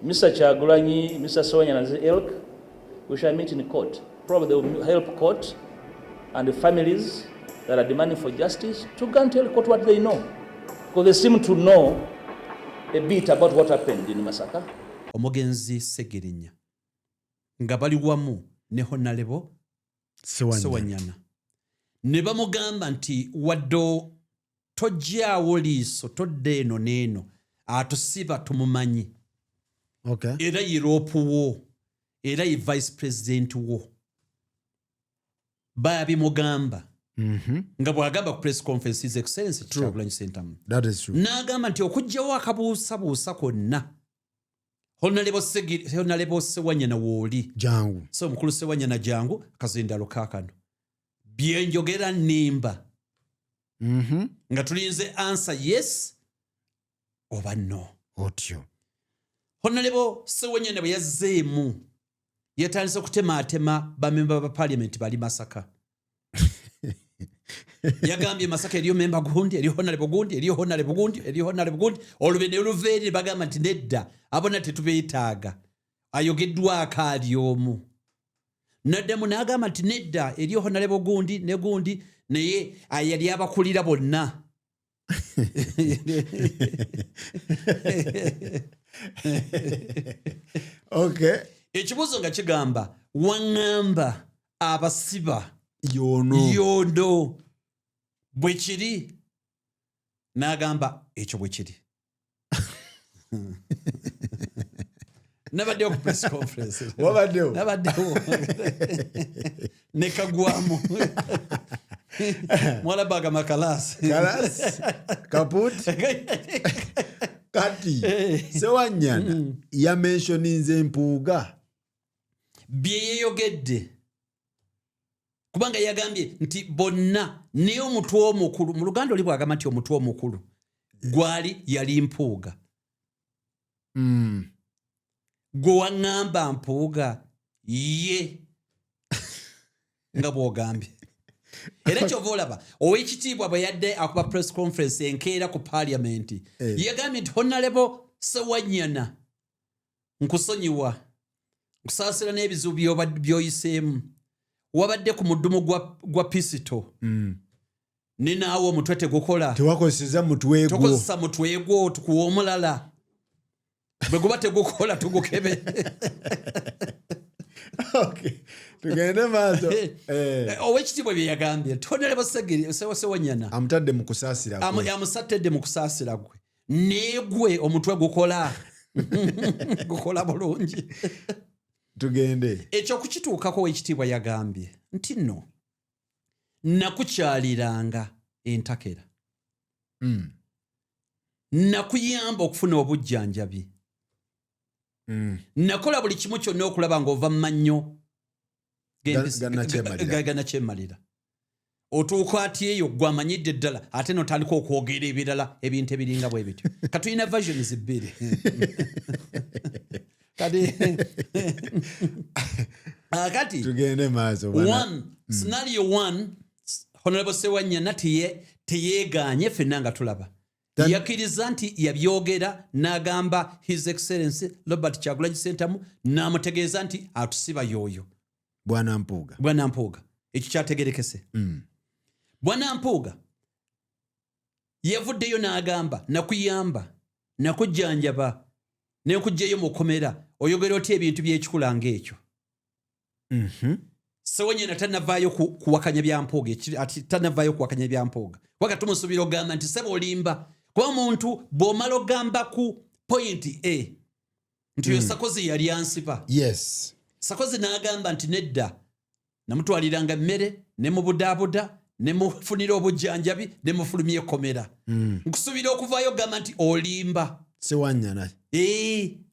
Mr. Chagulanyi, Mr. Sewanyana's ilk, we shall meet in court. Probably they will help court and the families that are demanding for justice to go and tell court what they know. Because they seem to know a bit about what happened in Masaka. Omugenzi Segirinya nga bali wamu ne Honorable Sewanyana ne bamugamba nti waddo tojjaawo liiso todde eno n'eno atusiba tumumanyi. Okay. Era Europe wo era ye vice president wo babimugamba nga bwagamba ku press conference his excellency Kyagulanyi Ssentamu. That is true. N'agamba nti okugjawo akabuusabuusa konna Honorable Sewanyana wooli jangu so mukulu Sewanyana jangu akazindalo kaakano byenjogera nnimba nga tulinze answer yes oba no. Otyo Honorable Sewanyana bwe yazzeemu yatandise okutemaatema bamemba ba parliament bali Masaka. Yagambye Masaka eriyo memba gundi, eriyo Honorable gundi, eriyo Honorable gundi, eriyo Honorable gundi. Olubene oluveeri bagamba nti nedda abona tetubeetaaga. Ayogeddwako ali omu. Naddamu n'agamba nti nedda eriyo Honorable gundi ne gundi naye yali abakulira bonna. Okay. Ekibuuzo nga kigamba waŋŋamba abasiba yondo bwe kiri n'agamba ekyo bwe kiri. Nabaddewo ku press conference. Wabaddewo? Nabaddewo. Ne kagwamu. Mwalabaga makalasi. Kalasi. Kaput. Kati. Sewanyana ya mentioninze Mpuuga. Bye yeeyogedde. Kubanga yagambye nti bonna naye omutwe omukulu mu Luganda oli bwagamba nti omutwe omukulu gwali yali Mpuuga. Gwe waŋŋamba Mpuuga ye nga bw'ogambye. Era kyova olaba Oweekitiibwa bwe yadde akuba press conference enkeera ku parliament yagambye nti Honorable Sewanyana nkusonyiwa nkusaasira n'ebizibu by'oyiseemu wabadde ku muddumu gwa pisito ne naawe omutwe tegukola tewakozesa mutwe gwo tokozesa mutwe gwo tukuwa omulala bwe guba tegukola tugukebe. Okay. Tugende maaso. Oweekitiibwa bye yagambye Honorable Sewanyana amutadde mu kusaasira gwe. Amusatedde mu kusaasira gwe neegwe omutwe gukola gukola bulungi. Tugende. Ekyo kukituukako Oweekitiibwa yagambye nti nno nakukyaliranga entakera. Nakuyamba okufuna obujjanjabi. Nakola buli kimu kyonna okulaba ng'ova mu mannyo gannakyemalira. Otuuka ati eyo gwamanyidde ddala ate n'otandika okwogera ebirala ebintu ebiringa bwe bityo. Katulina versions bbiri. Kati tugende maaso. Scenario 1 Honorable Sewanyana teyeeganye ffenna nga tulaba. Yakkiriza nti yabyogera n'agamba His Excellency Robert Kyagulanyi Ssentamu n'amutegeeza nti atusiba y'oyo. Bwana Mpuuga. Ekyo kyategerekese. Bwana Mpuuga yavuddeyo n'agamba nakuyamba, nakujjanjaba, ne nkugjeyo mu kkomera oyogera otya ebintu by'ekikula ng'ekyo. Sewanyana tannavaayo kuwakanya bya Mpuuga, tannavaayo kuwakanya bya Mpuuga. Waka tumusuubira ogamba nti sebo olimba. Kuba omuntu bw'omala ogamba ku point A nti oyo Sarkozy yali ansiba. Yes. Sarkozy n'agamba nti nedda namutwaliranga mmere ne mu budaabuda ne mufunira obujjanjabi ne mufulumya ekkomera. Nkusuubira okuvaayo ogamba nti olimba. Sewanyana.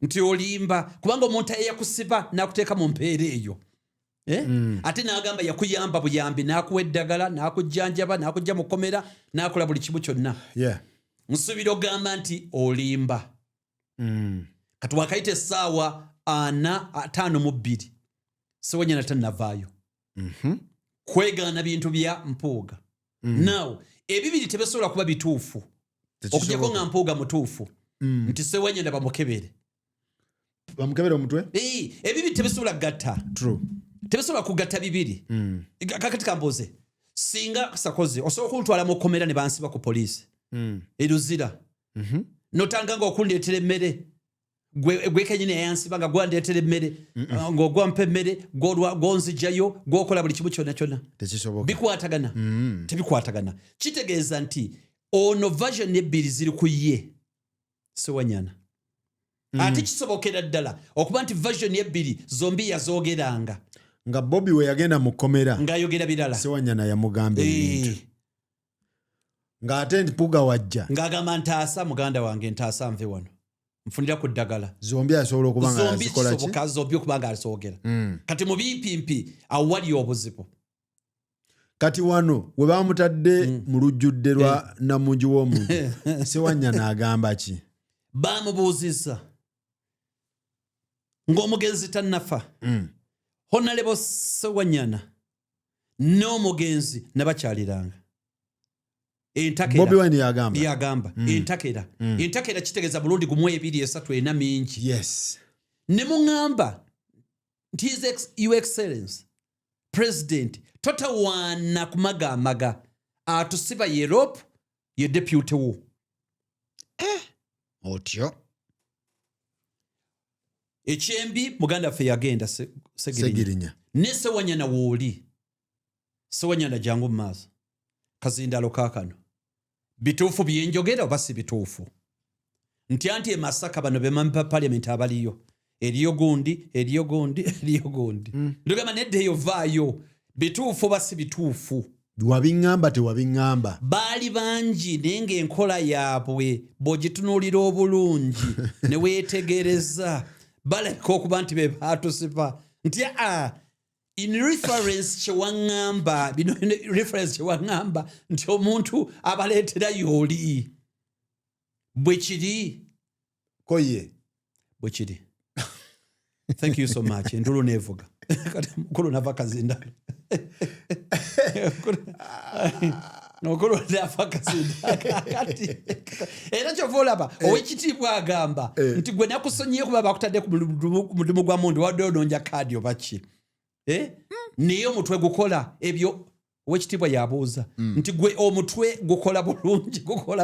Nti olimba kubanga omuntu eyakusiba n'akuteeka mu mpeera eyo. Ate n'agamba yakuyamba buyambi n'akuwa eddagala n'akujjanjaba n'akujja mu kkomera n'akola buli kimu kyonna. Nsuubira ogamba nti olimba. Kati wakayita essaawa 4:52 Sewanyana tannavaayo. Kwegaana bintu bya Mpuuga. Now ebibiri tebisobola kuba bituufu okugyako nga Mpuuga mutuufu nti Sewanyana bamukebere. bamukebera omutwe ebibi tebisobola gatta true tebisobola kugatta bibiri kakati kamboze singa Sakoze osobola kuntwala mu komera ne bansiba ku poliisi eruzira notanga nga okundeetera emmere gwe kenyini eyansiba nga gwandeetera emmere ng'ogwampa emmere gwonzijayo gwokola buli kimu kyonna tekisoboka bikwatagana tebikwatagana kitegeeza nti ono version ebbiri ziri ku ye Sewanyana ate kisobokera ddala okuba nti version ebbiri zombi yazoogeranga nga Bobby we yagenda mu kkomera ng'ayogera birala Sewanyana yamugamba ebintu ng'ate Mpuuga wajja ng'agamba ntaasa muganda wange ntaasa nve wano nfunira ku ddagala zombi asobola okuba nga azikola ki zombi okuba nga asoogera kati mu bimpimpi awo wali obuzibu kati wano we bamutadde mu lujjudde lwa namungi w'omuntu Sewanyana agamba ki baamubuuzizza ng'omugenzi tannafa Honorable Sewanyana n'omugenzi nabakyaliranga Bobby Wine yagamba entakera kitegeeza bulungi gumu 2 3 4 mingi yes ne muŋŋamba nti Your Excellency President totawaana kumagamaga atusiba Europe ye deputy wo otyo ekyembi muganda ffe yagenda Segirinya ne Sewanyana wooli Sewanyana jangu mu maaso kazindalo kaakano bituufu byenjogera oba si bituufu nti anti Masaka bano bemampa parliament abaliyo eriyo gundi ndogamba nedda eyo vaayo bituufu oba si bituufu wabiŋŋamba tewabiŋŋamba baali bangi naye ng'enkola yaabwe bw'ogitunuulira obulungi ne weetegereza balabika okuba nti be baatusipa nti in reference kyewaŋŋamba bino reference kyewaŋŋamba nti omuntu abaleetera y'oli bwe kiri koye bwe kiri thank you so much entulu neevuga kati mukulu nava kazindalo nokulu nava kazindalo kati era kyova olaba ow'ekitiibwa agamba nti gwe nakusonyiye kuba bakutadde ku mulimu gwa mundu wadde ononja kaadi oba ki naye omutwe gukola ebyo ow'ekitiibwa yabuuza nti gwe omutwe gukola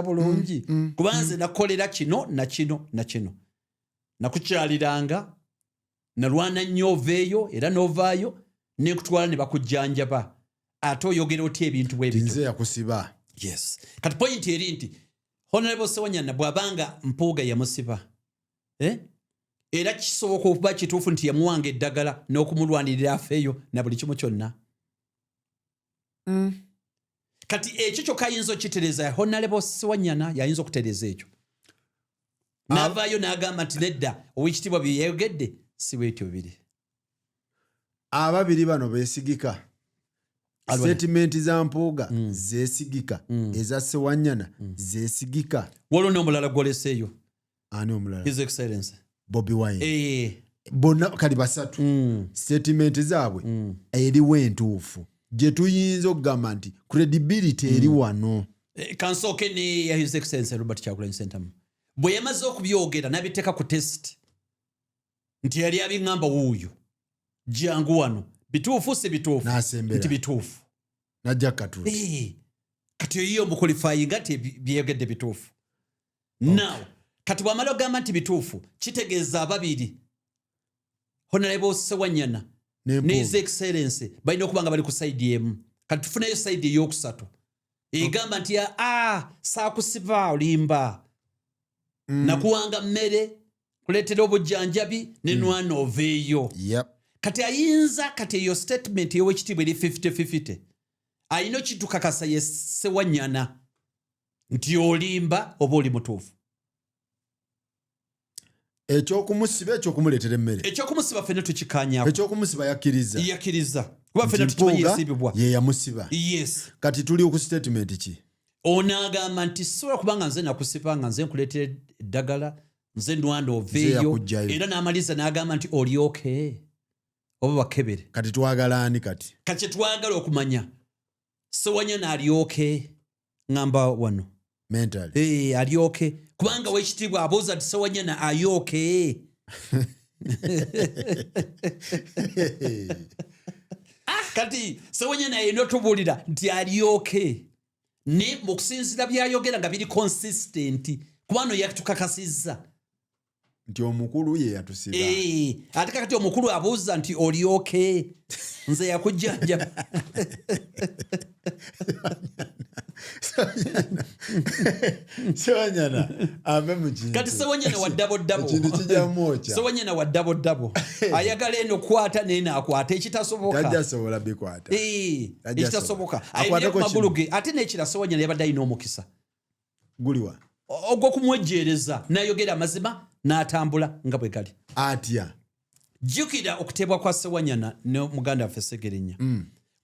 bulungi kuba nze nakolera kino na kino nakukyaliranga nalwana nnyo oveeyo era n'ovaayo nekutwala ne bakujjanjaba ate oyogera otya ebintu bwebityo nze yakusiba yes kati point eri nti Honorable Sewanyana bw'abanga Mpuuga yamusiba era kisoboka okuba kituufu nti yamuwanga eddagala n'okumulwanirira afeeyo na buli kimu kyonna kati ekyo kyokka ayinza okitereeza Honorable Sewanyana yayinza okutereeza ekyo n'avaayo n'agamba nti nedda ow'ekitiibwa bye yayogedde si bwetyo biri ababiri bano beesigika statement za Mpuuga zeesigika eza Sewanyana zeesigika waliwo n'omulala gwoleseeyo ani omulala His Excellency Bobby Wine bonna kali basatu statement zaabwe eriwo entuufu gye tuyinza okugamba nti credibility eri wano kansooke ne ya His Excellency Robert Kyagulanyi Ssentamu bwe yamaze okubyogera n'abiteeka ku test nti yali abiŋŋamba wuuyo jangu wano bituufu si bituufu nti bituufu najja katula kati oyiyo omukolifayinga nti byeyogedde bituufu now kati bw'amala ogamba nti bituufu kitegeeza ababiri Honorable Sewanyana ne His Excellency balina okuba nga bali ku sayidi emu kati tufuneyo sayidi ey'okusatu egamba nti saakusiba olimba nakuwanga mmere kuleetera obujjanjabi nenwana oveeyo kati ayinza kati eyo statement y'owekitiibwa eri 50-50 ayina okitukakasa ye Sewanyana nti olimba oba oli mutuufu ekyokumusiba ekyokumuleetera emmere ekyokumusiba ffenna tukikanyako ekyokumusiba yakkiriza kuba ffenna tukimanyi yesibibwa ye yamusiba yes kati tuli ku statement ki onaagamba nti sobola kubanga nze nakusiba nga nze nkuleetera eddagala nze ndwanda oveeyo era n'amaliza n'agamba nti oli okay oba bakebere kati twagala ani kati twagala okumanya Sewanyana ali okay ngamba wano mentally ali okay kubanga wekitiibwa abuuza nti Sewanyana ali okay kati Sewanyana naye notubuulira nti alyoke ne mu kusinziira byayogera nga biri consistent kubano yatukakasizza nti omukulu ye yatusiba ate kakati omukulu abuuza nti olyoke nze yakujjanja Sewanyana ave mu kintu kati Sewanyana wa double kintu kijamwocha Sewanyana wa double ayagala eno kwata nene akwata ekitasoboka tajasobola bikwata ekitasoboka ayina magulu ge ate n'ekira Sewanyana yabadde alina omukisa guliwa ogw'okumwejjeereza n'ayogera amazima n'atambula nga bwe gali atya jjukira okuteebwa kwa Sewanyana ne muganda waffe Segerenya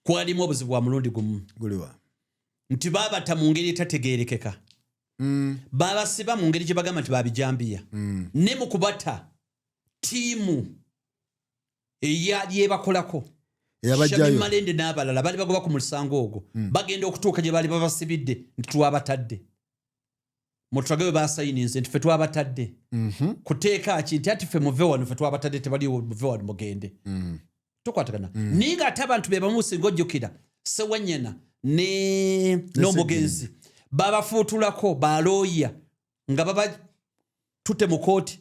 kwalimu obuzibu bwa mulundi gumu guliwa nti baabata mu ngeri etategeerekeka baabasiba mu ngeri gye bagamba nti baabijambiya ne mu kubata ttiimu eyali ebakolako Shami Malende n'abalala baali bagoba ku musango ogwo bagenda okutuuka gye baali babasibidde nti twabatadde mutwage basayininze nti ffe twabatadde kuteeka ki nti ati ffe muve wano ffe twabatadde tebaliwo muve wano mugende tukwatagana naye ng'ate abantu be bamu singa ojjukira Sewanyana n'omugenzi babafuutulako balooya nga babatutte mu kooti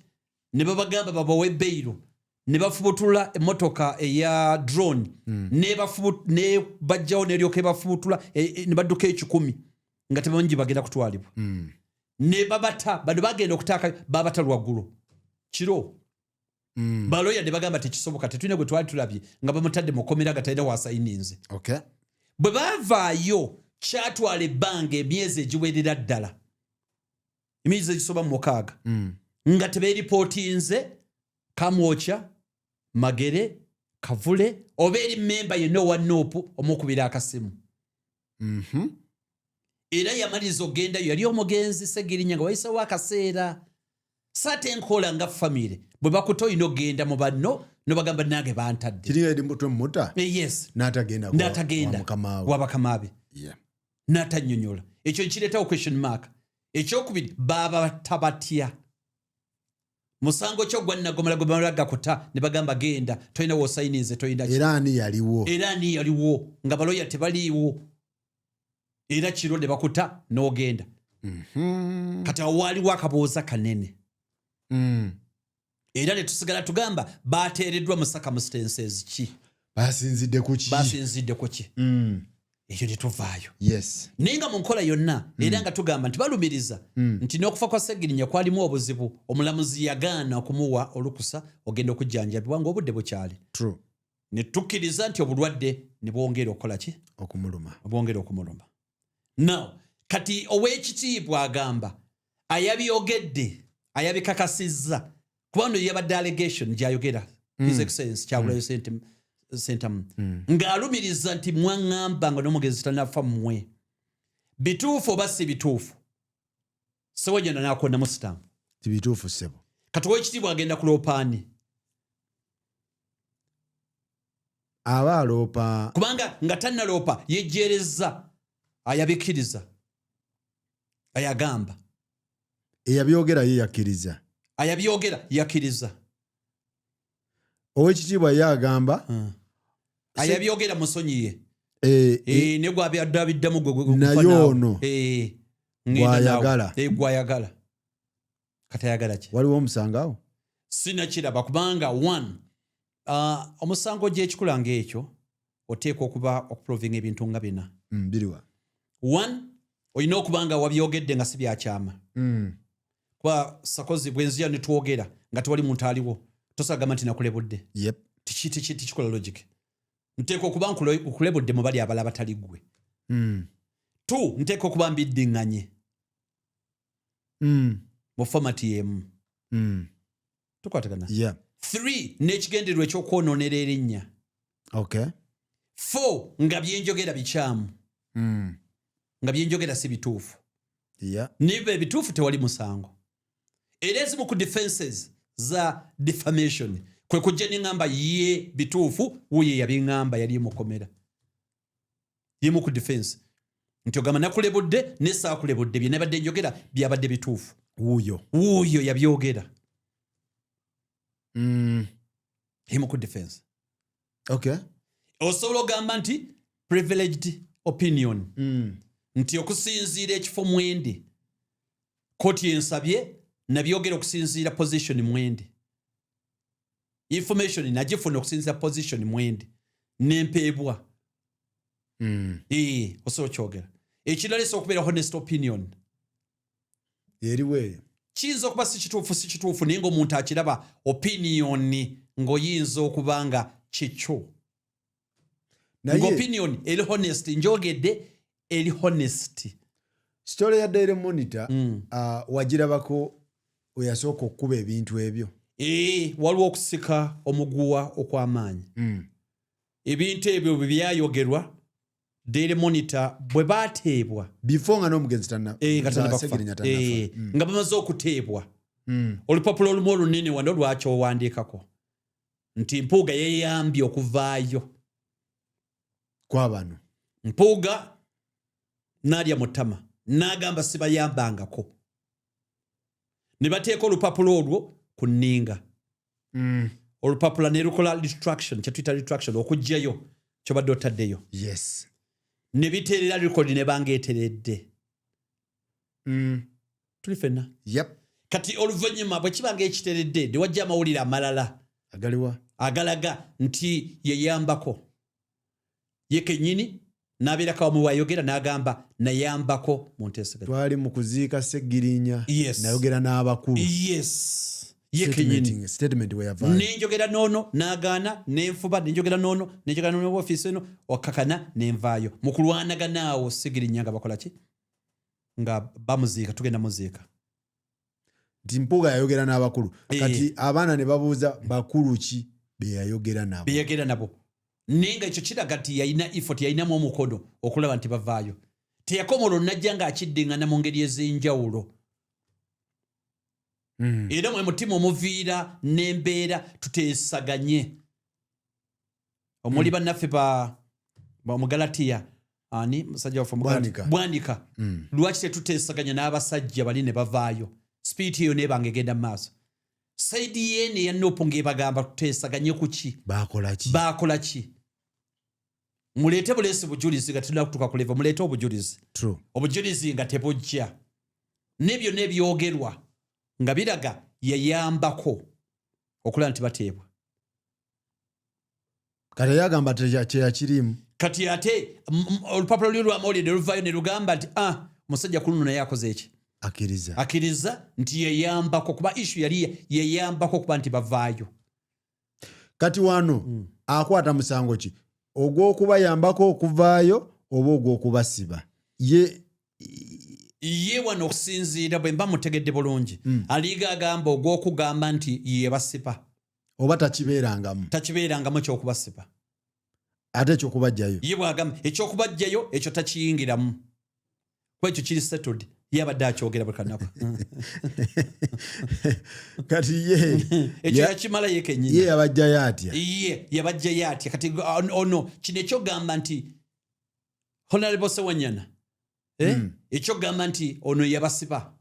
ne babagamba babawe beyiro ne bafubutula emmotoka eya drone ne bajjawo neryoka ebafuutula ne badduka 10 nga tebamanyi bagenda kutwalibwa ne babata bano bagenda okutaaka babata lwaggulu kiro balooya ne bagamba tekisoboka tetulina gwe twali tulabye nga bamutadde mu komera gatalina wasayininze bwe baavaayo kyatwala ebbanga emyezi egiwerera ddala emyezi egisoba mu 6 nga tebeeripootinze Kamwocha Magere Kavule oba eri memba yenna owa Nuupu omukubira akasimu era yamaliza ogendayo yali omugenzi Segirinya nga wayisewo akaseera saate enkola nga famire bwe bakuta olina ogenda mu banno nobagamba nange bantadde kiri eri mutwe muta yes n'atagenda wabakamabe n'atannyonnyola ekyo kireetawo question mark ekyokubiri baba tabatya musango kyo gwanagomala gakuta ne bagamba genda tolina wosayininze tolina era ani yaliwo nga baloya tebaliiwo era kiro ne bakuta n'ogenda kati awo waaliwo akabooza kanene era ne tusigala tugamba bateereddwa mu circumstances ki basinzidde ku ki ekyo ne tuvaayo naye nga mu nkola yonna era nga tugamba nti balumiriza nti n'okufa kwa Segirinya kwalimu obuzibu omulamuzi yagaana okumuwa olukusa ogenda okujjanjabibwa ng'obudde bukyali ne tukkiriza nti obulwadde ne bwongera okukola ki bwongera okumuluma now kati ow'ekitiibwa agamba ayabyogedde ayabikakasizza kubano yabadde allegation gyayogera his excellence Kyagulayo Ssentamu ng'alumiriza nti mwaŋŋamba nga n'omugenzi tanafa mmwe bituufu oba si bituufu Sewanyana n'akondamu sitampu tibituufu ssebo kati ow'ekitiibwa agenda kuloopaani aba aloopa kubanga nga tannaloopa yejjeereza ayabikiriza ayagamba eyabyogera ye yakkiriza ayabyogera yakkiriza ow'ekitiibwa ye agamba ayabyogera musonyiye ne gwabiddamu naye ono gwayagala kati ayagala ki waliwo omusango awo sinakiraba kubanga omusango gy'ekikula ng'ekyo oteekwa okuba okuprovinga ebintu nga bina biriwa olina okuba nga wabyogedde nga si byakyama kuba sakozi bwenzija ne twogera nga tewali muntu aliwo tosagamba nti nakulebudde tikikola logic nteeka okuba nkulebudde mu bali abala batali ggwe nteeka okuba mbiddiŋŋanye mu fomati y'emu tukwatagana 3 n'ekigendererwa ekyokwonoonera erinnya 4 nga byenjogera bikyamu nga byenjogera si bituufu niba ebituufu tewali musango era ezimu ku defenses za defamation kwe kujja neŋŋamba ye bituufu wuye yabiŋŋamba yali mukomera yemu ku defense nti ogamba nakulebudde ne saakulebudde bye nabadde njogera byabadde bituufu wuuyo yabyogera him ku defense. Okay. Osobola ogamba nti privileged opinion nti okusinziira ekifo mwende koti ensabye nabyogera okusinziira position mwende information nagifuna okusinziira position mwende nempeebwa osobola kyogera ekirala okubeera honest opinion eriwe kiyinza okuba si kituufu naye ng'omuntu akiraba opinion ng'oyinza okubanga kikyo opinion eri honest njogedde eri honest. Story ya Daily Monitor wagirabako oyasooka okukuba ebintu ebyo. Waliwo okusika omuguwa okw'amaanyi. Ebintu ebyo bwe byayogerwa Daily Monitor bwe baateebwa before nga n'omugenzi nga bamaze okuteebwa olupapula olumu olunene wano lwaki owandiikako nti Mpuuga yeeyambye okuvaayo kw'abano. Mpuuga n'alya mu ttama n'agamba sibayambangako ne bateeka olupapula olwo ku nninga. Olupapula ne lukola retraction kyetuyita retraction okugjayo kyobadde otaddeyo. Yes. Ne biteerera likodi ne bangeeteredde. Tuli fenna. Yep. Kati oluvannyuma bwe kibanga ekiteredde ne wajja amawulire amalala agalaga nti yeyambako ye kennyini n'abeera kawamu wayogera n'agamba nayambako mu nteeseganya. Twali mu kuziika Sseggirinya nayogera n'abakulu. Ye kennyini statement we yavaayo nenjogera noono n'agaana nenfuba nenjogera noono nenjogera noono w'ofiisi eno wakakana nenvaayo mu kulwanagana awo Sseggirinya nga bakola ki nga bamuziika tugenda muziika. Nti Mpuuga yayogera n'abakulu kati abaana ne babuuza bakulu ki beyayogera nabo. Nenga ekyo kiraga nti yalina effort yalinamu omukono okulaba nti bavaayo. Teyakomola najja nga akiddiŋŋana mu ngeri ez'enjawulo. Era mwe mutima omuviira n'embeera tuteesaganye. Omuli bannaffe mu Galatiya ani musajja waffe Bwanika lwaki tetuteesaganya n'abasajja bali ne bavaayo spiiti eyo neebanga egenda mu maaso. Saidi yeene ya Nuupu ng'ebagamba tuteesaganye ku ki baakola ki. Muleete buleesi bujulizi nga tulina kutuuka ku level muleete obujulizi. Obujulizi nga tebujja n'ebyo n'ebyogerwa nga biraga yayambako okulaba nti bateebwa. Kati yagamba kyeyakirimu. Kati ate olupapula luli lw'amawulire ne luvaayo ne lugamba nti musajja ku luno naye akoze eki akkiriza nti yayambako kuba issue yali yayambako kuba nti bavaayo. Kati wano akwata musango ki ogw'okubayambako okuvaayo oba ogw'okubasiba ye wano okusinziira bwe mba mutegedde bulungi aliiga agamba ogw'okugamba nti ye basiba oba takibeerangamu ekyokubasiba ate ekyokubajjayo ye bw'agamba ekyokubajjayo ekyo takiyingiramu kuba ekyo kiri settled yabadde akyogera buli kanaku. Kati ekyo yakimala ye kennyini ye yabajjayo atya yabajjayo atya kati ono kino ekyogamba nti Honorable Ssewanyana ekyogamba nti ono yabasiba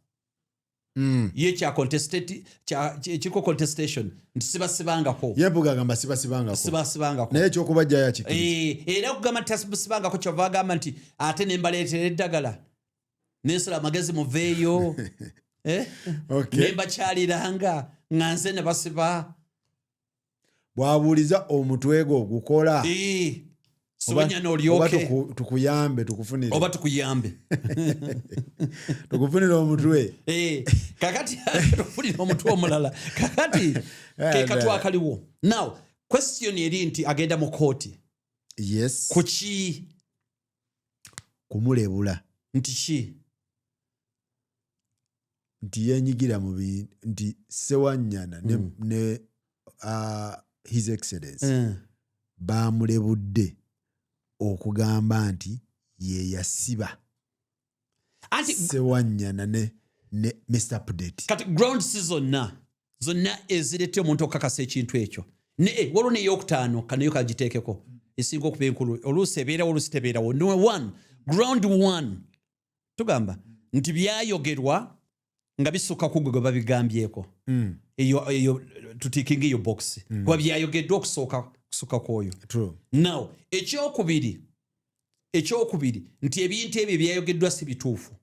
ye ekiriko contestation nti sibasibangako ye Mpuuga agamba sibasibangako naye ekyokubajjayo akikiriza era okugamba nti tasibasibangako kyova agamba nti ate nembaleetera eddagala nensala amagezi muveeyo nembakyaliranga nga nze ne basiba. Bw'abuuliza omutwe gwo gukola Ssewanyana olyoke tukuyambe tukufunire oba tukuyambe tukufunire omutwe kakati tukufunire omutwe omulala kakati kekatwa akaliwo. Now question eri nti agenda mu kooti kuki kumulebula nti ki nti yenyigira mu nti Ssewanyana ne His Excellency bamulebudde okugamba nti ye yasiba Ssewanyana ne Mr. Pudeti. Kati grounds zonna ezireete omuntu okukakasa ekintu ekyo waliwo n'eyokutaano kanayo kagiteekeko esinga okuba enkulu oluusi ebeerawo oluusi tebeerawo. Ground one tugamba nti byayogerwa nga bisuka kugwe babigambyeko eyo tutikinga eyo box kuba byayogeddwa okusuka kwoyo now ekyokubiri nti ebintu ebyo byayogeddwa si bituufu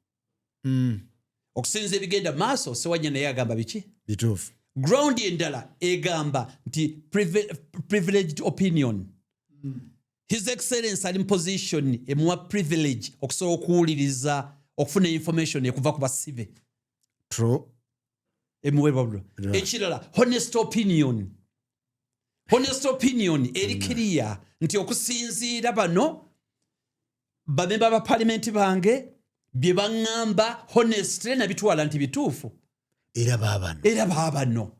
okusinza ebigenda maaso Sewanya naye agamba biki bituufu ground endala egamba nti privileged opinion His Excellency ali mu position emuwa privilege okusobola okuwuliriza okufuna information ekuva ku basibe emuwe ekirala honest opinion eri clear nti okusinziira bano bamemba ba parliament bange bye baŋŋamba honestly na bitwala nti bituufu era baabano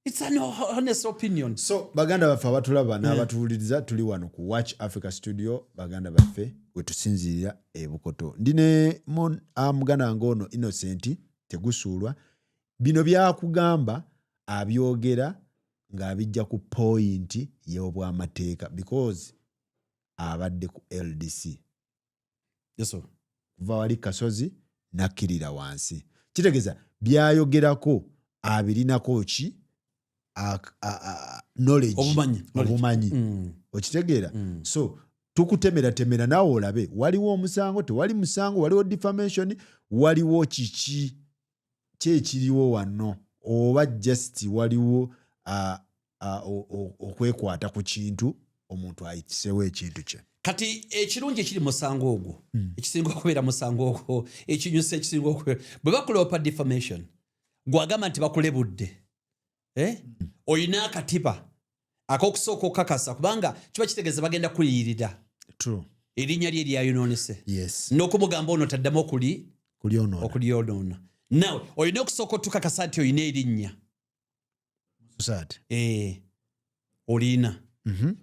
it's an honest opinion. So baganda baffe abatulaba n'abatuwuliriza tuli wano ku Watch Africa Studio baganda baffe wetusinzirira ebukoto ndine muganda ngono Innocent Tegusulwa bino byakugamba abyogera ng'abijja ku point y'obwamateeka because abadde ku LDC kuva wali Kasozi nakkirira wansi kitegeeza byayogerako abirinako ki knowledge obumanyi okitegeera so tukutemera naawe olabe waliwo omusango tewali musango waliwo defamation waliwo kiki kyekiriwo wano oba just waliwo okwekwata ku kintu omuntu ayitisewo ekintu kye kati ekirungi ekiri musango ogwo ekisinga okubeera musango ogwo ekinyusa ekisinga okubeera bwe bakulopa defamation gwagamba nti bakulebudde oyina akatiba ak'okusooka okukakasa kubanga kiba kitegeeza bagenda kuliyirira erinnya lye lyayonoonese n'okumugamba ono taddamu okulyonoona nawe olina okusooka otukakasa nti olina erinnya olina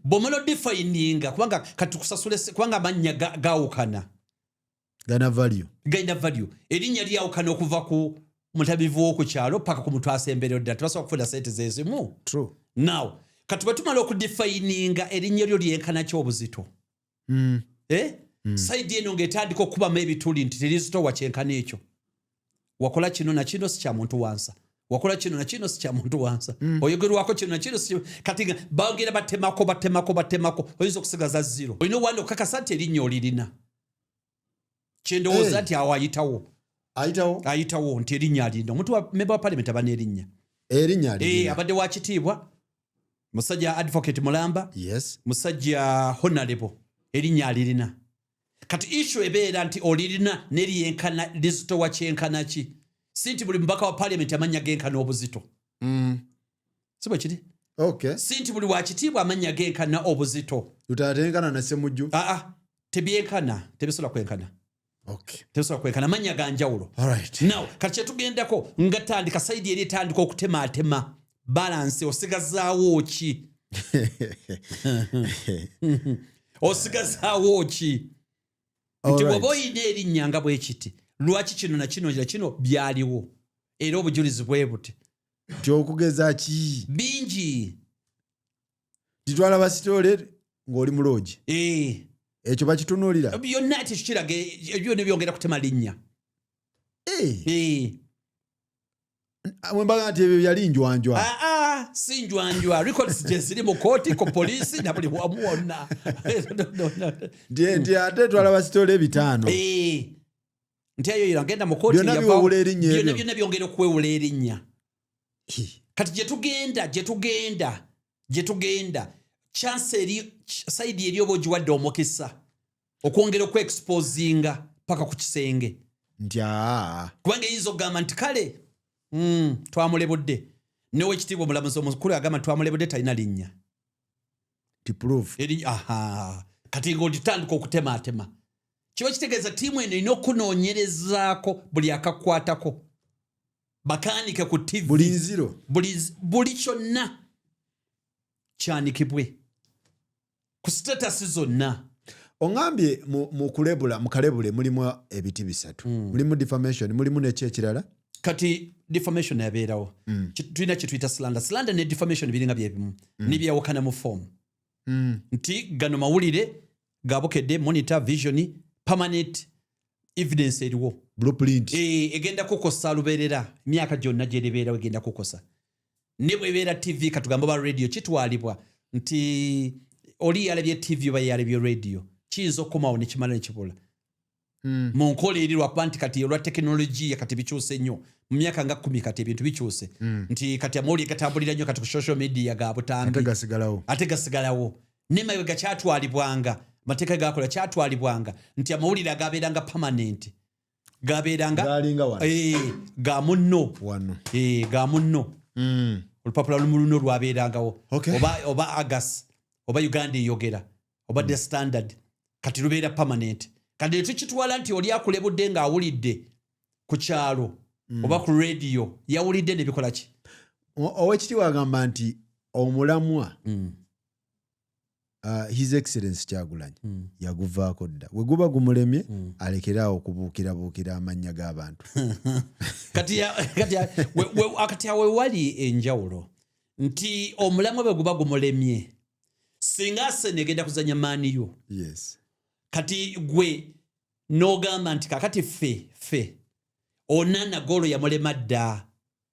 bw'omala odifayininga kubanga katukusasule kubanga amannya gaawukana galina value erinnya lyawukana okuva ku mutabivu w'oku kyalo paka ku muntu asemberero ddala tebasobola kufuna sente zezimu now kati bwe tumala okudifayininga erinnya lyo lyenkana ky'obuzito sayidi eno ng'etandika okubamu ebituli nti terizitowa kyenkana ekyo wakola kino na kino si kya muntu wansa wakola kino na kino si kya muntu wansa oyogerwako kino na kino si kati bagenda batemako oyinza okusigaza zero olina owanda okukakasa nti erinnya olirina kyendowooza nti awo ayitawo nti erinnya alina omuntu wa member wa parliament aba n'erinnya abadde wa kitiibwa musajja advocate Mulamba musajja honorable erinnya alirina kati issue ebeera nti olirina neryenkana lizitowa kyenkana ki si nti buli mubaka wa parliament amanya genkana obuzito si bwe kiri si nti buli wa kitiibwa amanya genkana obuzito tutatenkana na Ssemujju tebyenkana tebisobola kwenkana tebisobola kwenkana amanya ganjawulo now kati kyetugendako nga tandika sayidi eri etandika okutematema balance osigazaawo ki osigazaawo ki nti bw'oba oyina erinnya nga bwe kiti lwaki kino na kino na kino byaliwo era obujulizi bwe buti tyokugeza ki bingi titwalaba sitole ng'oli muloogi ekyo bakitunuulira byonna ati kiraga byonna byongera kutema linnya wembaga nti ebyo byali njwanjwa si njwanjwa records gye ziri mu kooti ku poliisi na buli wamu wonna nti ate twalaba sitole ebitaano nti eyo iragenda mu kooti byonna byongera okuwewula erinnya kati gyetugenda chance eri sayidi eri oba ogiwadde omukisa okwongera okweexposinga paka ku kisenge nti kubanga eyinza okugamba nti kale twamulebudde nowekitiibwa omulamuzi omukulu agamba nti twamulebudde talina linnya kati ng'olitandika okutematema kiba kitegeeza ttiimu eno erina okunoonyerezaako buli akakwatako bakaanike ku TV buli nziro buli kyonna kyanikibwe ku status zonna oŋambye mu kulebula mu kalebule mulimu ebiti bisatu mulimu defamation mulimu neki ekirala kati defamation yabeerawo tulina kyetuyita slander ne defamation biringa byebimu nibyawukana mu form nti gano mawulire gabukedde monitor vision permanent evidence eriwo blueprint egenda kukosa luberera myaka gyonna gyeribeerawo egenda kukosa ne bwebeera tv katugamba ba radio kitwalibwa nti oli yalabye tv oba yalabye radio kiyinza okukomawo nekimala nekibula mu nkola eri lwakuba nti kati olwa tekinologiya kati bikyuse nnyo mu myaka nga 10 kati ebintu bikyuse nti kati amawulire gatambulira nnyo kati ku social media ga butambi ate gasigalawo nemawe gakyatwalibwanga mateeka gakola kyatwalibwanga nti amawulire agabeeranga permanent gabeeranga ga munno ga munno olupapula lumuluno lwabeerangawo oba Agas oba Uganda eyogera oba The Standard kati lubeera permanent kati tukitwala nti oli akulebudde ng'awulidde ku kyalo oba ku radio yawulidde ne bikola ki owekitiibwa agamba nti omulamwa His Excellency Kyagulanyi yaguvaako dda we guba gumulemye alekeraawo okubuukirabuukira amannya g'abantu kati awe wali enjawulo nti omulamwa bwe guba gumulemye singa Arsenal egenda kuzanya maaniyo kati gwe n'ogamba nti kakati ffe Onana golo yamulema dda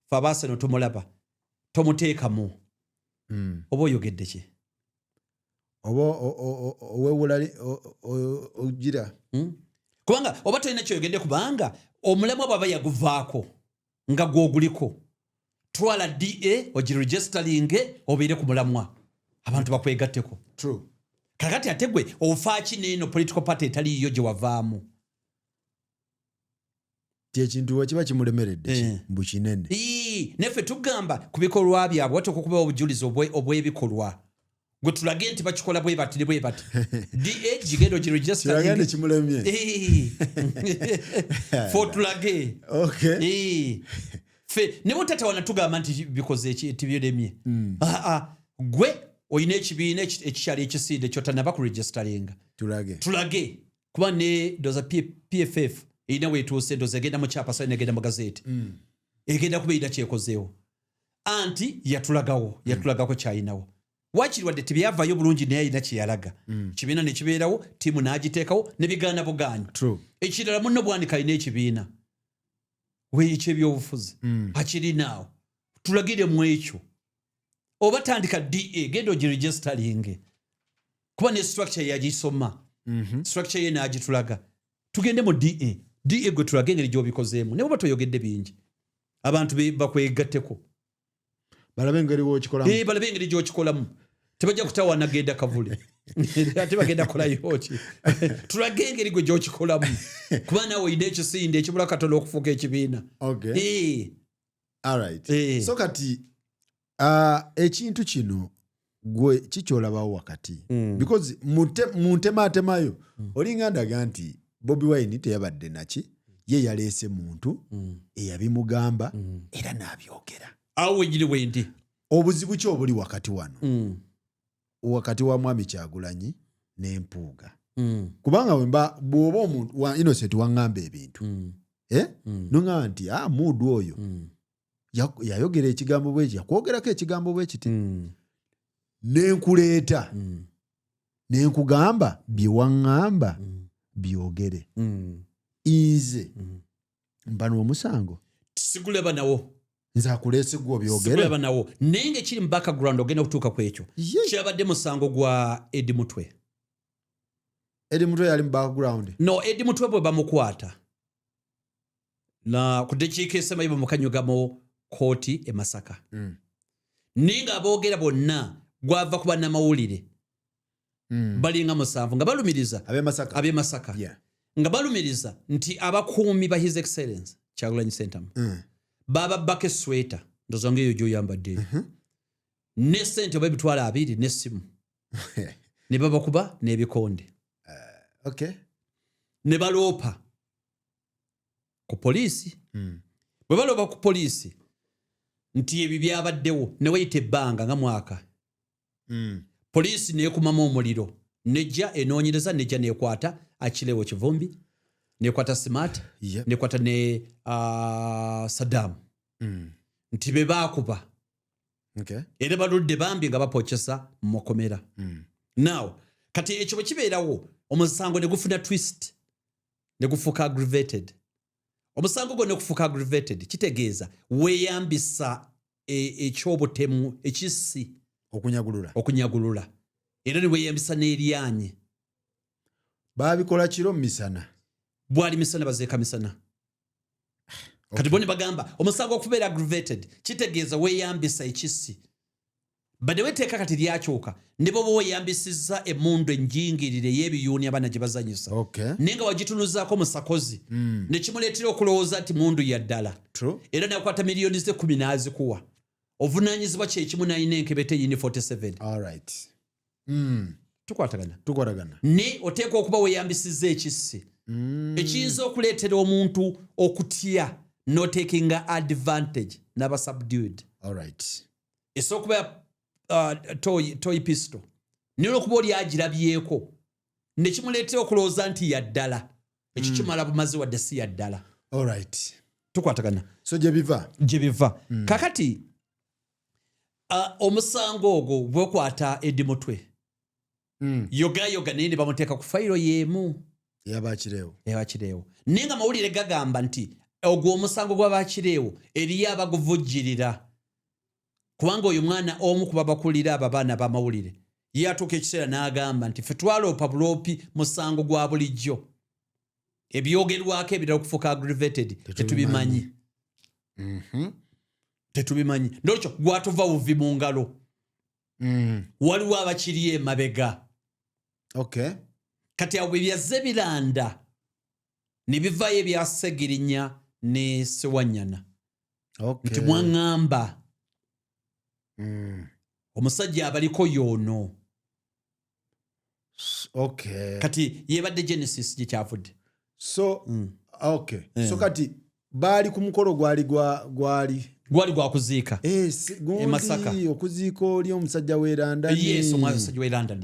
fe Arsenal tumulaba tomuteekamu oba oyogedde ki oba owewulali ogira kubanga oba tolina kyoyogedde kubanga omulamwa bw'aba yaguvaako nga gwoguliko twala DA ogiregisteringe obeere ku mulamwa abantu bakwegatteko kakati ate gwe ofaaki neeno political party etaliiyo gye wavaamu ekintu wekiba kimulemeredde mbu kinene neffe tugamba ku bikolwa byabwe wati okukuba obujulizi obw'ebikolwa gwe tulage nti bakikola bwe bati DA gigendo giregisteringe kimulemye tulage fe ne butata wana tugamba nti bikoze tibyelemye gwe oyina ekibiina ekikyali ekisinde kyotanaba ku registeringa tulage kuba ne doza PFF erina weetuuse ndoza egenda mu kyapasa negenda mu gazeeti egenda kubeera kyekozeewo anti yatulagako kyayinawo wakiriwadde tebyavayo bulungi naye ayina kyeyalaga kibiina nekibeerawo tiimu n'agiteekawo ne bigaana bugaanyi ekirala munno Bwanika alina ekibiina ekyebyobufuzi akirinaawo tulagire mu ekyo oba tandika DA genda ogiregisteringe kuba ne structure yagisoma structure ye n'agitulaga tugende mu DA gwe tulage engeri gy'obikozeemu ne bw'oba toyogedde bingi abantu bakwegatteko balabe engeri gy'okikolamu tebajja kutawaana genda kavule ate bagenda kolayo ki tulage engeri gwe gy'okikolamu kuba naawe oyina ekisinde ekibula katono okufuuka ekibiina so kati ekintu kino gwe kikyolabawo wakati because mu ntemaatemayo olinga ndaga nti Bobi Wine teyabadde naki ye yaleese muntu eyabimugamba era n'abyogera awo egiri wendi obuzibu ki obuli wakati wano wakati wa Mwami Kyagulanyi n'Empuuga kubanga bw'oba omuntu wa Innocent waŋŋamba ebintu noŋŋamba nti muudu oyo yayogera ekigambo bweki yakwogerako ekigambo bwekiti nenkuleeta nenkugamba bye waŋŋamba byogere nze mbano omusango siguleba nawo nze akuleese gwe byogere siguleba nawo naye ng'ekiri mu background ogenda okutuuka ku ekyo kyabadde musango gwa Eddie Mutwe yali mu background no Eddie Mutwe bwe bamukwata na ku ddakiika esemayo bamukanyugamu kooti e Masaka naye ng'aboogera bonna gwava ku bannamawulire balinga 7 nga balumiriza ab'e Masaka nga balumiriza nti abakuumi ba His Excellency Kyagulanyi Ssentamu bababbako esweta ndoza ng'eyo gy'oyambadde ne ssente oba ebitwala 2 n'essimu ne babakuba n'ebikonde ne baloopa ku poliisi bwe baloopa ku poliisi nti ebyo byabaddewo ne wayita ebbanga nga mwaka poliisi neekumamu omuliro nejja enoonyereza nejja neekwata Akilewo Kivumbi neekwata Smart neekwata ne Saddam nti be baakuba era baludde bambi nga bapokyesa mu makomera now kati ekyo bwe kibeerawo omusango ne gufuna twist ne gufuuka aggravated. Omusango gwo ne gufuuka aggravated kitegeeza weeyambisa ekyobutemu ekissi okunyagulula era ne weeyambisa n'eryanye. Baabikola kiro misana. Bwali misana bazeeka misana. Kati bone bagamba omusango okubeera aggravated kitegeeza weeyambisa ekissi. Bade weteeka kati lyakyuka ne bo weeyambisizza emmundu enjingirire y'ebiyuuni abaana gye bazanyisa. Naye nga wagitunuzaako musakozi ne kimuleetera okulowooza nti mundu ya ddala. Era n'akwata miliyoni ze 10 n'azikuwa. Ovunaanyizibwa kye kimu n'alina enkebete yini 47. Tukwatagana. Ne oteeka okuba weeyambisizza ekissi. Ekiyinza okuleetera omuntu okutya n'otakinga advantage n'aba subdued. Esookuba toy pistol. Niyo okuba oli agirabyeko. Ne kimuleetera okulowooza nti ya ddala. Ekyo kimala bumazi wadde si ya ddala. Tukwatagana. So gye biva. Kakati omusango ogwo bw'okwata Eddie Mutwe. Yoga naye ne bamuteeka ku fayiro y'emu. Yabakireewo. Naye nga mawulire gagamba nti ogwo omusango gw'abakireewo eriyo abaguvujjirira. Kubanga oyo mwana omu kuba bakulira abaana b'amawulire ye atuuka ekiseera n'agamba nti ffe twaloopa buloopi musango gwa bulijjo. Ebyogerwako ebirala okufuuka aggravated tetubimanyi. Tetubimanyi. Ndolekyo gwatuva buvi mu ngalo. Waliwo abakiri emabega. Kati awo byazze biranda ne bivaayo ebya Segirinya ne Sewanyana. Nti mwaŋŋamba. Omusajja abaliko yoono. Kati yebadde Genesis gye kyavudde. So kati baali ku mukolo gwali gwa kuziika. Masaka. Okuziika oli omusajja w'eranda. Yes, omusajja w'eranda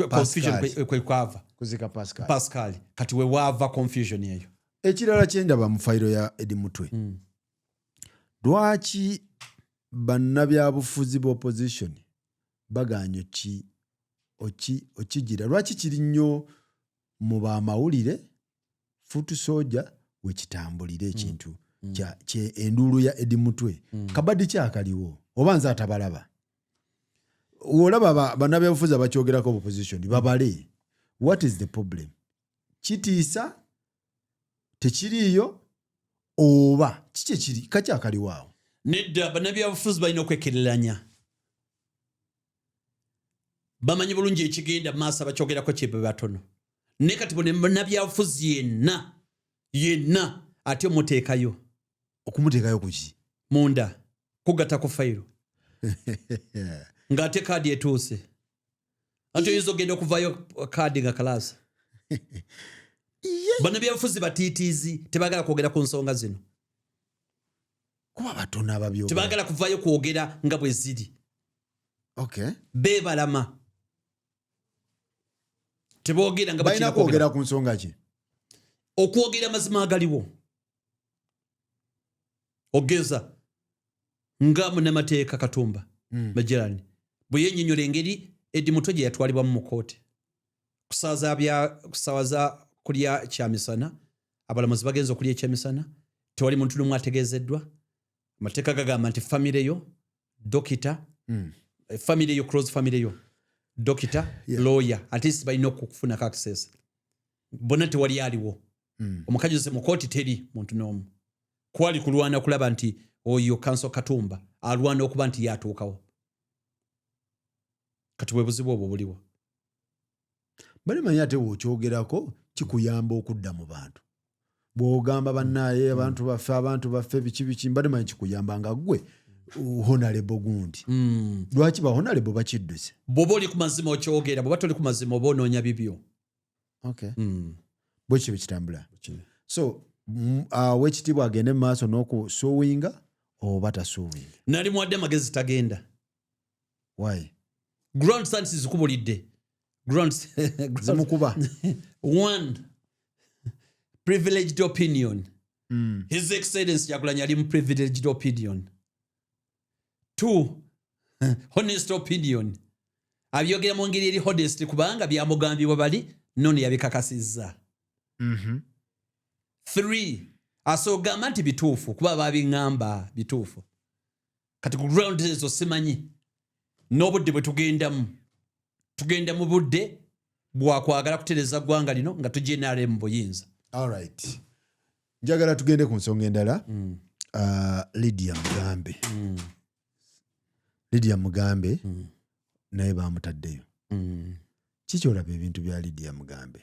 confusion kwe kwava. Kuziika Pascal. Kati we wava confusion eyo. Ekirala kyendaba mu fayiro ya Eddie Mutwe. Lwaki bannabyabufuzi b'opposition baganya okigira? Lwaki kiri nnyo mu bamawulire Foot Soldier wekitambulira ekintu kye enduulu ya Eddie Mutwe? Kabadde kyakaliwo oba nze atabalaba? Olaba bannabyabufuzi abakyogerako opposition babale. What is the problem? Kitiisa tekiriiyo oba kiki ekiri kakyakaliwo awo? Nedda bannabyabufuzi balina okwekereranya. Bamanyi bulungi ekigenda mu maaso abakyogerako kyebe batono. Ne kati bannabyabufuzi yenna ate omuteekayo. Okumuteekayo kuki? Munda kugatta ku fayiro. Ng'ate kaadi etuuse. Ate oyinza ogenda okuvaayo kaadi nga kalaasa. Bannabyabufuzi batiitiizi tebaagala kwogera ku nsonga zino. Kuba batono ababyogera. Tebaagala kuvaayo kwogera nga bwe ziri. Beebalama. Teboogera nga balina kwogera ku nsonga ki? Okwogera mazima agaliwo. Ogeza nga munnamateeka Katumba Majirani bwe yennyonnyola engeri Eddie Mutwe gye yatwalibwamu mu kkooti. Kusawaza kulya kyamisana, abalamuzi bagenza okulya ekyamisana, tewali muntu n'omu ategeezeddwa. Amateeka gagamba nti famire yo, dokita, famire yo, close famire yo, dokita, lawyer, at least balina okufunako access. Bonna tewali aliwo. Omukajuze mu kkooti teri muntu n'omu. Kwali kulwana kulaba nti oyo Council Katumba alwana okuba nti yatuukawo. Kati bwe buzibu obwo buliwo. Balimanyi ate w'okyogerako kikuyamba okudda mu bantu. Bw'ogamba bannaaye abantu baffe biki balimanyi kikuyamba nga ggwe honorable gundi. Lwaki ba honorable bakidduse? Bw'oba oli ku mazima okyogera, bw'oba toli ku mazima oba onoonya bibyo. Bwe kityo kitambula. So weekitiibwa agende mu maaso n'okusuuwinga oba tasuuwinga? Nali muwadde amagezi tagenda. Why? Ground science zikubulidde. Zimukuba. One, privileged opinion. His Excellency Kyagulanyi ali mu privileged opinion. Two, honest opinion. Abyogera mu ngeri eri honest kubanga byamugambibwa bali noni yabikakasizza. 3 asogamba nti bituufu kuba babiŋŋamba bituufu. Kati ku ground ezo simanyi n'obudde bwe tugenda mu budde bwakwagala kutereza ggwanga lino nga tujje NRM buyinza. Alright. Njagala tugende ku nsonga endala. Lydia Mugambe. Lydia Mugambe naye bamutaddeyo. Kiki olaba ebintu bya Lydia Mugambe?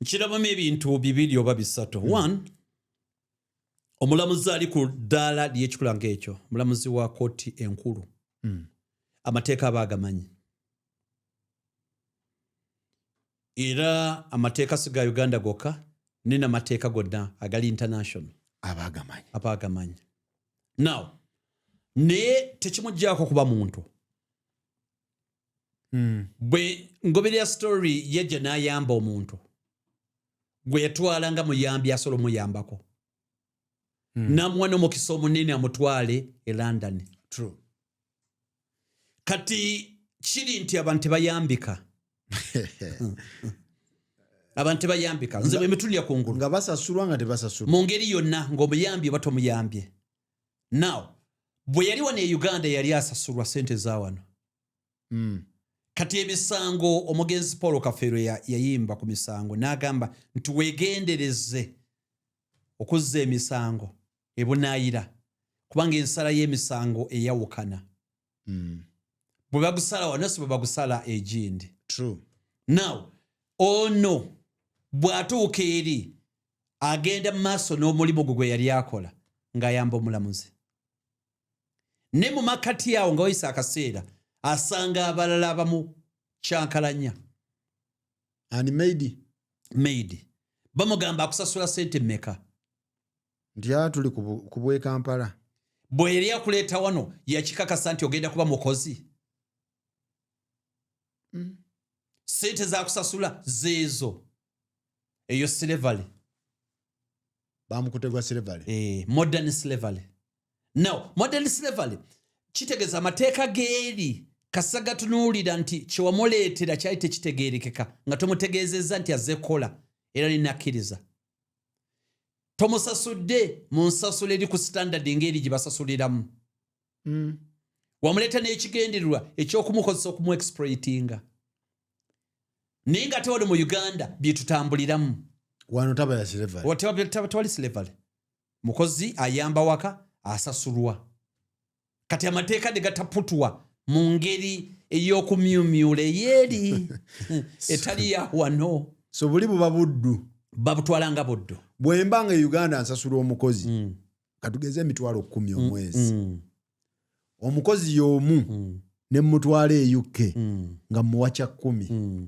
Nkirabamu ebintu bibiri oba bisatu. 1, omulamuzi ali ku ddaala ly'ekikula ng'ekyo, omulamuzi wa kooti enkulu. Amateeka aba agamanyi. Era amateeka si ga Uganda gokka, nina amateeka gonna agali international. Aba agamanyi. Now, naye tekimuggyako kuba muntu. Bwe ngoberera story yejja n'ayamba omuntu gwe yatwala nga muyambi asobola omuyambako. Namuwa n'omukisa omunene amutwale e London. True. Kati kiri nti abantu bayambika. Abantu bayambika. Nze bwe mitulya kungulu. Nga basasulwa nga tebasasulwa. Mu ngeri yonna ng'omuyambi oba tomuyambye. Now, bwe yali wano e Uganda yali asasulwa ssente za wano. Kati emisango omugenzi Paul Kafeero yayimba ku misango n'agamba nti weegendereze okuzza emisango ebunaayira kubanga ensala y'emisango eyawukana. Bwe bagusala wano si bwe bagusala egindi. True. Now, ono bw'atuuka eri agenda mu maaso n'omulimu gwe yali akola ng'ayamba omulamuzi. Ne mu makkati awo nga wayisa akaseera asanga abalala abamu kyankalanya. Ani Maidi. Bamugamba akusasula ssente mmeka? Nti tuli ku bwe Kampala. Bwe yali akuleeta wano yakikakasa nti ogenda kuba mukozi. Ssente zakusasula zeezo. Eyo slavery. Bamukutegwa slavery. Modern slavery. Now, modern slavery kitegeeza amateeka geeri kasa gatunuulira nti kyewamuleetera kyali tekitegeerekeka nga tomutegeezezza nti azze kukola era ninakkiriza. Tomusasudde mu nsasula eri ku standard ng'eri gye basasuliramu. Wamuleeta n'ekigendererwa eky'okumukozesa okumuexploitinga. Naye nga tewali mu Uganda bye tutambuliramu. Wano taba ya slavery. Tewali slavery. Mukozi ayamba waka asasulwa. Kati amateeka ne gataputwa mu ngeri ey'okumyumyula ey'eri etali ya wano. So buli buba buddu. Babutwala nga buddu. Bwe mba nga Uganda ansasula omukozi katugeze emitwalo 10 omwezi. Omukozi y'omu ne mutwala e UK nga muwa kya 10.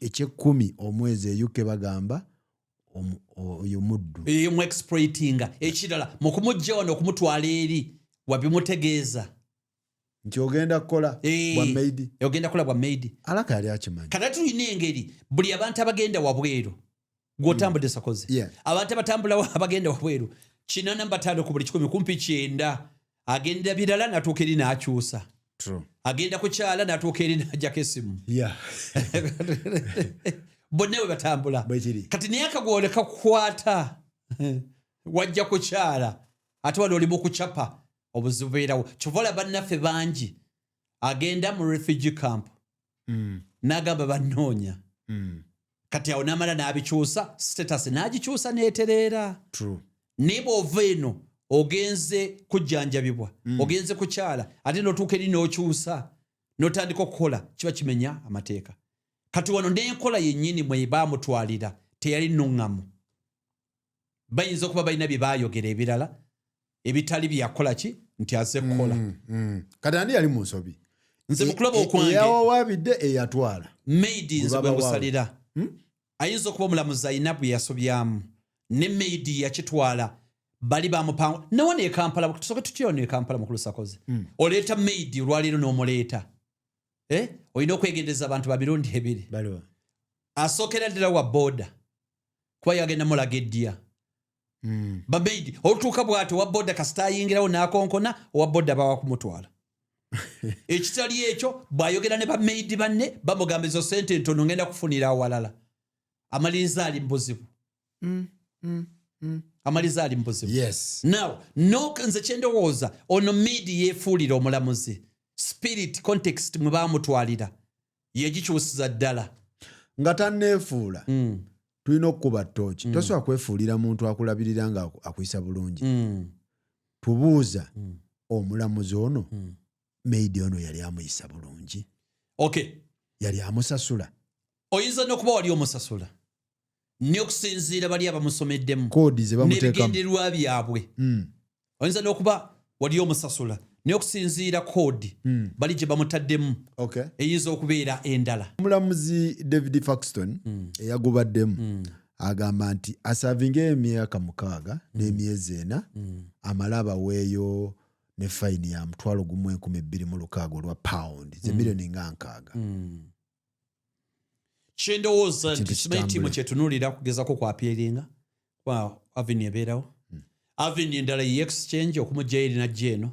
Ekye-10 omwezi e UK bagamba oyo muddu. Mu exploitinga. Ekirala mu kumujja wano okumutwala eri wabimutegeeza. Nti ogenda kukola bwa maidi. Ogenda kukola bwa maidi. Alaka yali akimanyi. Kati tulina engeri buli abantu abagenda wabweru gw'otambudde sakoze. Abantu abatambula abagenda wabweru 85 ku buli 100 kumpi 9 agenda birala n'atuuka eri n'akyusa. True. Agenda kukyala n'atuuka eri n'ajjako essimu. Bonna we batambula. Kati naye akagwoleka kukwata wajja kukyala ate wano oli mu kucapa obuzibu beerawo. Kyova bannaffe bangi agenda mu refugee camp n'agamba bannoonya. Kati awo n'amala n'abikyusa status n'agikyusa n'etereera. Naye bw'ova eno ogenze kujjanjabibwa ogenze kukyala ate n'otuuka eri n'okyusa n'otandika okukola kiba kimenya amateeka. Kati wano n'enkola yennyini mwe baamutwalira teyali nnuŋŋamu. Bayinza okuba balina bye baayogera ebirala ebitali byakola ki nti azze kukola. Kati ani yali mu nsobi? Nze mu kulaba okwange eyawawaabidde eyatwala. Maidi nze bwe musalira. Ayinza okuba omulamuzi ayina bwe yasobyamu ne Maidi yakitwala bali bamupanga. Nawo ne Kampala tusooke tutyo ne Kampala mukulu Sakoze. Oleeta Maidi olwaleero n'omuleeta. Olina okwegendeza abantu babirundi ebiri. Asookera ddala wa boda kuba yagenda mulaga eddiya. Babeidi olutuuka bw'ati owa boda kasita ayingirawo n'akonkona owa boda bawa kumutwala. ekitali ekyo bw'ayogera ne bamaidi banne bamugamba ezo sente ntono ngenda kufunira awalala amaliza ali mbuzibu amaliza ali mbuzibu yes now nze kyendowooza ono midi yeefuulira omulamuzi spirit context mwe baamutwalira yegikyusiza ddala nga tanneefuula tulina okukuba ttooki tosobola kwefuulira muntu akulabirira nga akuyisa bulungi tubuuza omulamuzi ono meidi ono yali amuyisa bulungi okay yali amusasula oyinza n'okuba wali omusasula n'okusinziira bali abamusomeddemu koodi ze bamuteekamu n'ebigendererwa byabwe oyinza n'okuba wali omusasula n'okusinziira koodi bali gye bamutaddemu okay eyinza okubeera endala omulamuzi David Faxton eyagubaddemu agamba nti asavinga emyaka 6 n'emyezi 4 amala abaweeyo ne fine ya £1,260 olwa pound ze milioni nga 6 kyendowooza nti kimanyi ttiimu kyetunuulira kugezako kwapieringa kwa avenue ebeerawo avenue endala ye exchange okumugya erina jeno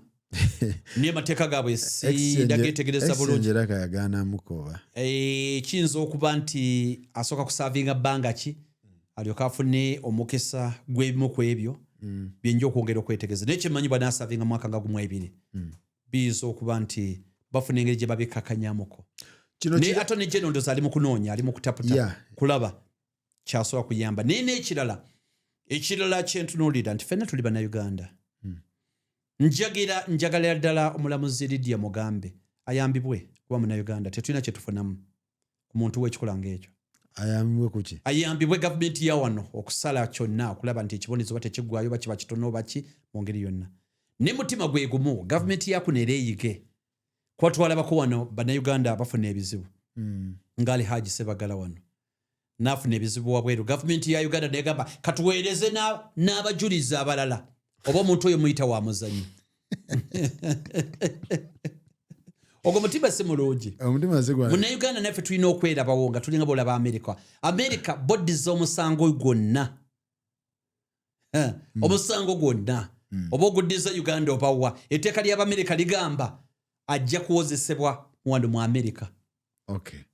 niye amateeka gaabwe sidagetegereza bulungi era kayagaana mukoba kiyinza okuba nti asooka kusaavinga bbanga ki alyoka afune omukisa gw'ebimu ku ebyo byenja okwongera okwetegereza naye kyemanyi bwanaasavinga mwaka nga gumu 2 biyinza okuba nti bafuna engeri gye babekkakanyamuko naye atone general ndoza ali mu kunoonya ali mu kutaputa kulaba kyasobola kuyamba naye n'ekirala kyentunuulira nti ffenna tuli bannayuganda njagalira ddala omulamuzi Lydia Mugambe ayambibwe kuba munnayuganda tetulina kyetufunamu ku muntu w'ekikola ng'ekyo ayambibwe kuki ayambibwe gavumenti ya wano okusala kyonna okulaba nti ekibonezo ba tekiggwayo bakiba kitono oba ki mu ngeri yonna ne mutima gwe gumu gavumenti yakuno ereeyige kuba twalabako wano bannayuganda bafuna ebizibu ngaali Haji Sebagala wano n'afuna ebizibu wabweru gavumenti ya Uganda negamba katuweereze n'abajulizi abalala oba omuntu oyo muyita wa muzanyi ogwo mutima si mulungi munnayuganda naffe tulina okwerabawo nga tulinga bolaba Amerika bodi z'omusango gwonna omusango gwonna oba oguddiza Uganda obawa etteeka ly'Abamerika ligamba ajja kuwozesebwa muwano mu Amerika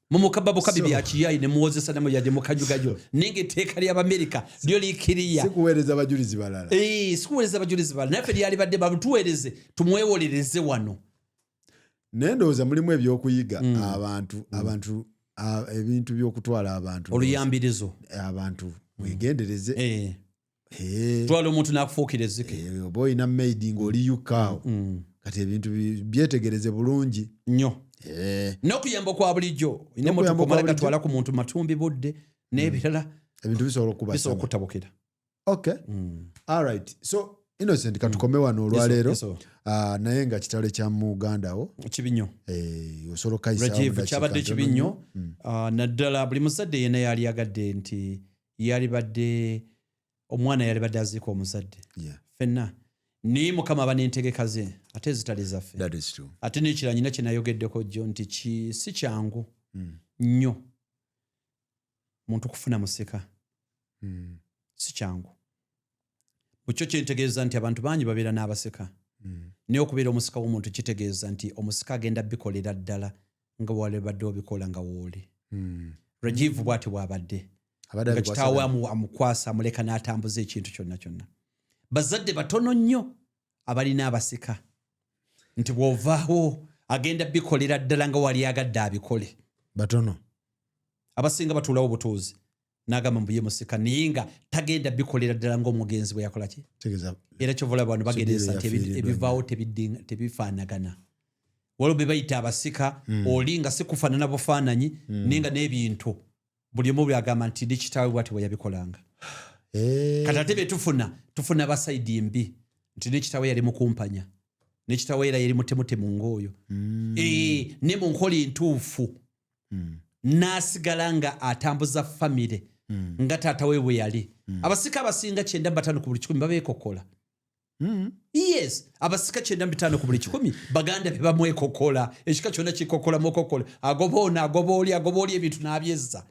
mumukababukabi byakiyayi ne muwozesa namwe yadde mukajugajo ninga etteeka ly'Abamerika lyo likiriya sikuweereza abajulizi balala sikuweereza abajulizi balala naffe lyali badde bamutuweereze tumwewolereze wano naye ndowooza mulimu ebyokuyiga abantu ebintu by'okutwala abantu oluyambirizo abantu mwegendereze twala omuntu n'akufuukira ezzike oba olina maidi ng'oli yukaawo kati ebintu byetegereze bulungi nnyo n'okuyamba kwa bulijjo ine motoka omala gatwala ku muntu matumbi budde n'ebirala ebintu bisobola okutabukira alright so Innocent katukome wano olwaleero naye nga kitalo kya Mugandawo kibinyo osobola kayisa Rajiv kyabadde kibinyo naddala buli muzadde yenna yali agadde nti yali badde omwana yali badde aziika omuzadde ffenna ni mukama aba n'entegeka ze ate ezitali zaffe ate n'ekira nyina kye nayogeddeko jjo nti si kyangu nnyo muntu kufuna musika si kyangu bukyo kyentegeeza nti abantu bangi babeera n'abasika naye okubeera omusika w'omuntu kitegeeza nti omusika agenda bikolera ddala nga wali badde obikola nga wooli Rajiv bw'ati bw'abadde nga kitaawe amukwasa amuleka n'atambuza ekintu kyonna kyonna bazadde batono nnyo abalina abasika nti bw'ovaawo agenda bikolera ddala nga wali agadde abikole batono abasinga batuulawo butuuzi n'agamba mbuye musika naye nga tagenda bikolera ddala ng'omugenzi bwe yakola ki era kyovula bano bagereza nti ebivaawo tebifaanagana waliwo be bayita abasika oli nga si kufaanana bufaananyi naye nga n'ebintu buli omu byagamba nti ndi kitaawe bwati bwe yabikolanga kati ate bye tufuna basayidi mbi nti nekitaawe yali mukumpanya nekitaawe era yali mutemutemu ng'oyo ne mu nkola entuufu n'asigala nga atambuza famire nga taata we bwe yali abasika abasinga 95 ku buli 100 babeekokola yes abasika 95 ku buli 100 baganda be bamwekokola ekika kyonna kikokola mukokola agoba oli ebintu n'abyezza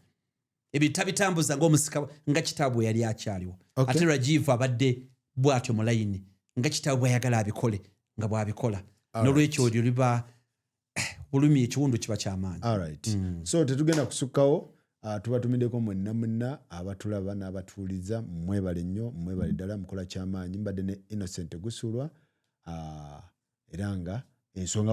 ebitabitambuza ng'omusika nga kitaawe yali akyaliwo ate Rajiv abadde bw'atyo mu layini nga kitaawe bw'ayagala abikole nga bw'abikola n'olwekyo olyo liba bulumi ekiwundu kiba kyamaanyi. Alright. So tetugenda kusukkawo tubatumiddeko mwenna abatulaba n'abatuuliza mwebale nnyo mwebale ddala mukola kyamaanyi mbadde ne Innocent Gusulwa era nga ensonga